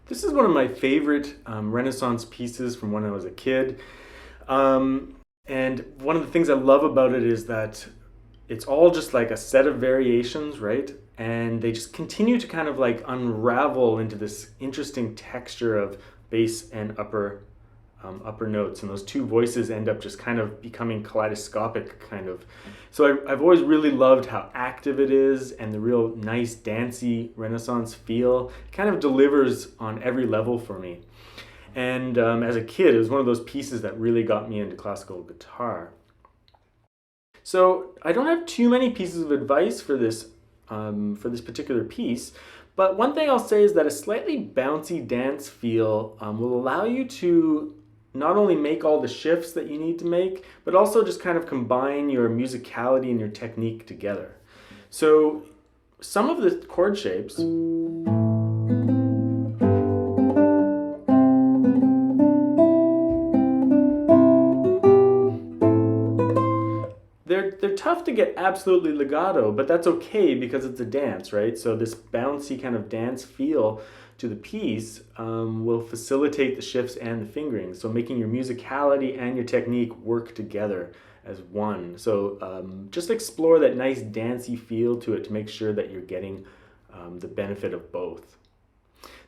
This is one of my favorite Renaissance pieces from when I was a kid. And one of the things I love about it is that it's all just like a set of variations, right? And they just continue to kind of like unravel into this interesting texture of bass and upper notes, and those two voices end up just kind of becoming kaleidoscopic, kind of. So I've always really loved how active it is and the real nice dancey Renaissance feel. It kind of delivers on every level for me. And as a kid, it was one of those pieces that really got me into classical guitar. So I don't have too many pieces of advice for this particular piece, but one thing I'll say is that a slightly bouncy dance feel will allow you to not only make all the shifts that you need to make, but also just kind of combine your musicality and your technique together. So some of the chord shapes, they're tough to get absolutely legato, but that's okay because it's a dance, right? So this bouncy kind of dance feel to the piece will facilitate the shifts and the fingering. So making your musicality and your technique work together as one. So just explore that nice dancey feel to it to make sure that you're getting the benefit of both.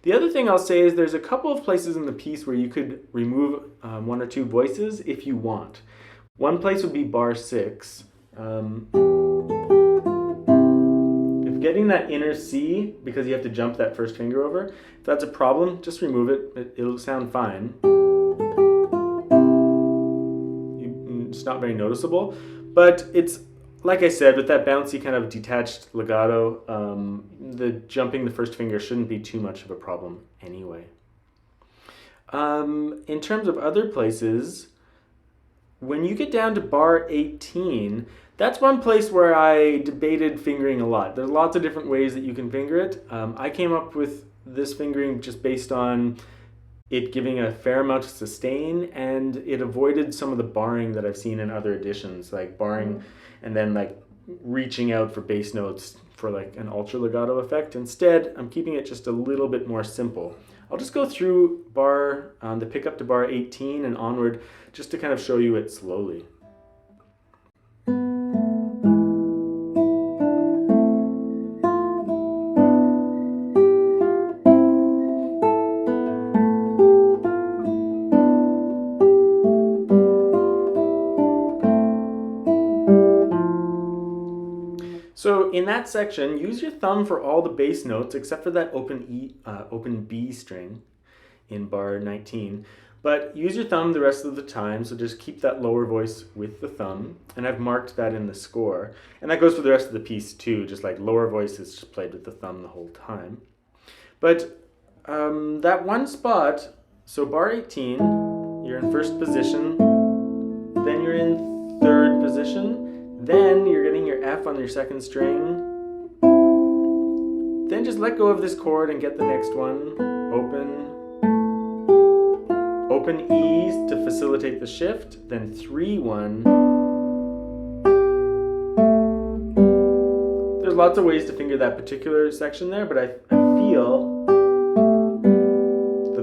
The other thing I'll say is there's a couple of places in the piece where you could remove one or two voices if you want. One place would be bar 6. If getting that inner C, because you have to jump that first finger over, if that's a problem, just remove it. It'll sound fine. It's not very noticeable, but it's, like I said, with that bouncy kind of detached legato, the jumping the first finger shouldn't be too much of a problem anyway. In terms of other places, when you get down to bar 18, that's one place where I debated fingering a lot. There's lots of different ways that you can finger it. I came up with this fingering just based on it giving a fair amount of sustain, and it avoided some of the barring that I've seen in other editions, like barring and then like reaching out for bass notes for like an ultra legato effect. Instead, I'm keeping it just a little bit more simple. I'll just go through the pickup to bar 18 and onward just to kind of show you it slowly. So in that section, use your thumb for all the bass notes except for that open B string in bar 19. But use your thumb the rest of the time, so just keep that lower voice with the thumb. And I've marked that in the score. And that goes for the rest of the piece too, just like lower voice is just played with the thumb the whole time. But that one spot, so bar 18, you're in first position, then you're in third position, then you're getting your F on your second string. Then just let go of this chord and get the next one. Open E to facilitate the shift, then 3-1. There's lots of ways to finger that particular section there, but I feel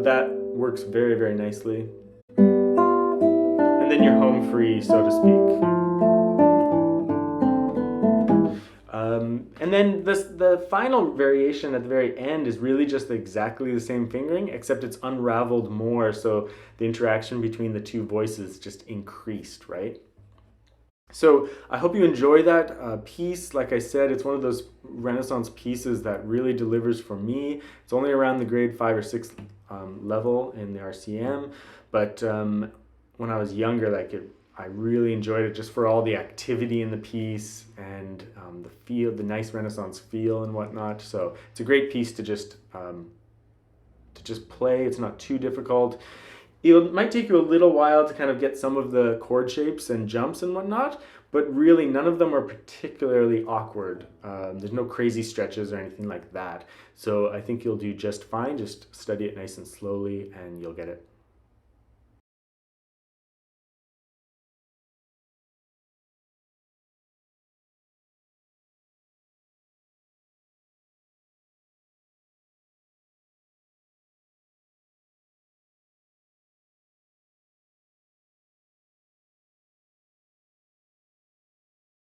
that works very, very nicely. And then you're home free, so to speak. And then the final variation at the very end is really just exactly the same fingering, except it's unraveled more, so the interaction between the two voices just increased, right? So I hope you enjoy that piece. Like I said, it's one of those Renaissance pieces that really delivers for me. It's only around the grade 5 or 6 level in the RCM, but when I was younger, I really enjoyed it just for all the activity in the piece and the feel, the nice Renaissance feel and whatnot. So it's a great piece to just play. It's not too difficult. It might take you a little while to kind of get some of the chord shapes and jumps and whatnot, but really none of them are particularly awkward. There's no crazy stretches or anything like that. So I think you'll do just fine. Just study it nice and slowly and you'll get it.